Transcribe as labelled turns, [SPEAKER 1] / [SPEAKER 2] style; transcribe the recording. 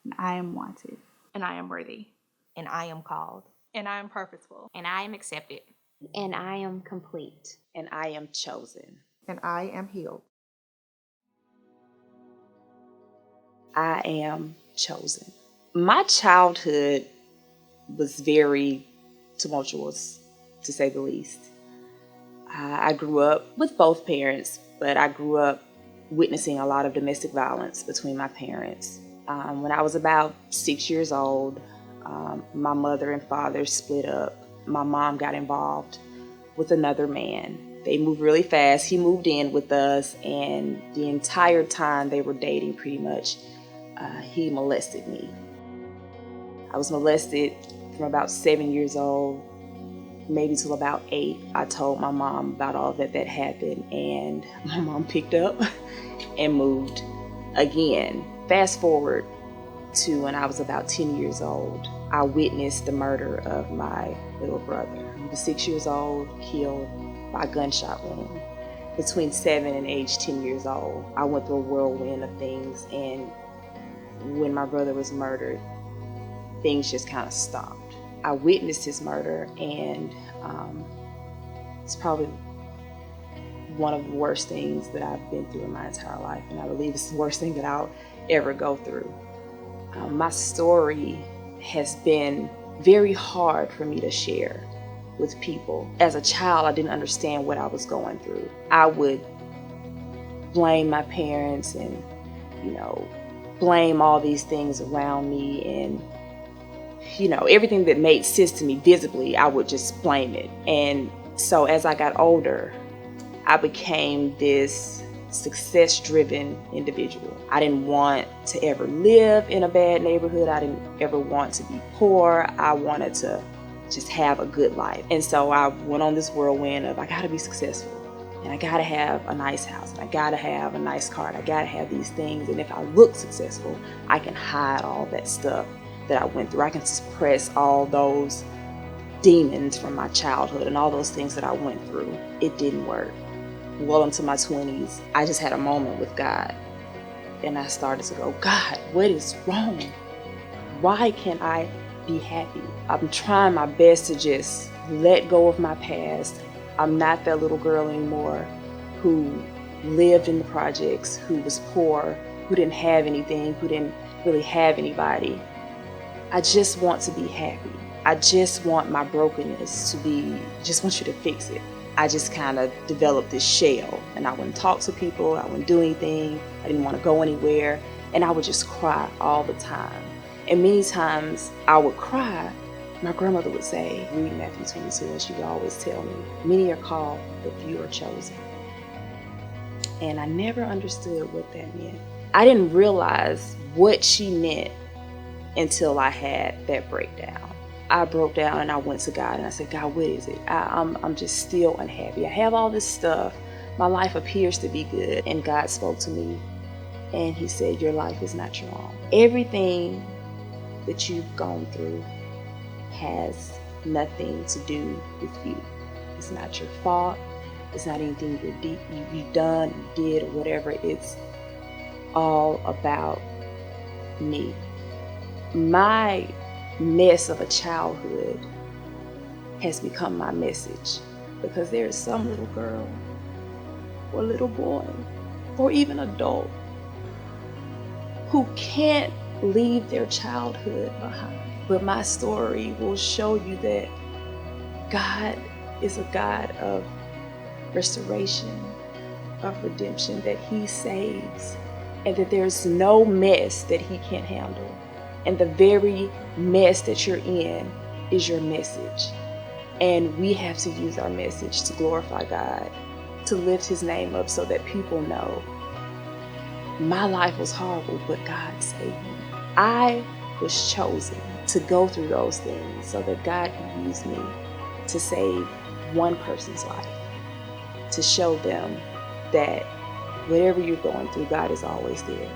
[SPEAKER 1] And I am wanted.
[SPEAKER 2] And I am worthy.
[SPEAKER 3] And I am called.
[SPEAKER 2] And I am purposeful.
[SPEAKER 4] And I am accepted.
[SPEAKER 5] And I am complete.
[SPEAKER 6] And I am chosen.
[SPEAKER 7] And I am healed.
[SPEAKER 6] I am chosen. My childhood was very tumultuous, to say the least. I grew up with both parents, but I grew up witnessing a lot of domestic violence between my parents. When I was about 6 years old, my mother and father split up. My mom got involved with another man. They moved really fast. He moved in with us, and the entire time they were dating, pretty much, he molested me. I was molested from about 7 years old, maybe till about 8. I told my mom about all that happened, and my mom picked up and moved again. Fast forward to when I was about 10 years old, I witnessed the murder of my little brother. He was 6 years old, killed by a gunshot wound. Between 7 and age 10 years old, I went through a whirlwind of things, and when my brother was murdered, things just kind of stopped. I witnessed his murder, and it's probably one of the worst things that I've been through in my entire life, and I believe it's the worst thing that I'll ever go through. My story has been very hard for me to share with people. As a child, I didn't understand what I was going through. I would blame my parents and, blame all these things around me, and everything that made sense to me visibly, I would just blame it. And so as I got older, I became this success-driven individual. I didn't want to ever live in a bad neighborhood. I didn't ever want to be poor. I wanted to just have a good life. And so I went on this whirlwind of, I gotta be successful, and I gotta have a nice house, and I gotta have a nice car, and I gotta have these things. And if I look successful, I can hide all that stuff that I went through. I can suppress all those demons from my childhood and all those things that I went through. It didn't work. Well into my 20s, I just had a moment with God, and I started to go, God, what is wrong? Why can't I be happy? I'm trying my best to just let go of my past. I'm not that little girl anymore who lived in the projects, who was poor, who didn't have anything, who didn't really have anybody. I just want to be happy. I just want my brokenness to be, just want you to fix it. I just kind of developed this shell, and I wouldn't talk to people, I wouldn't do anything, I didn't want to go anywhere, and I would just cry all the time. And many times I would cry, my grandmother would say, read Matthew 22, and she would always tell me, many are called, but few are chosen. And I never understood what that meant. I didn't realize what she meant until I had that breakdown. I broke down and I went to God and I said, God, what is it? I'm just still unhappy. I have all this stuff. My life appears to be good. And God spoke to me and he said, your life is not your own. Everything that you've gone through has nothing to do with you. It's not your fault. It's not anything you've done, you did, or whatever. It's all about me. My mess of a childhood has become my message, because there is some little girl or little boy or even adult who can't leave their childhood behind. But my story will show you that God is a God of restoration, of redemption, that he saves, and that there's no mess that he can't handle. And the very mess that you're in is your message. And we have to use our message to glorify God, to lift his name up so that people know my life was horrible, but God saved me. I was chosen to go through those things so that God can use me to save one person's life, to show them that whatever you're going through, God is always there.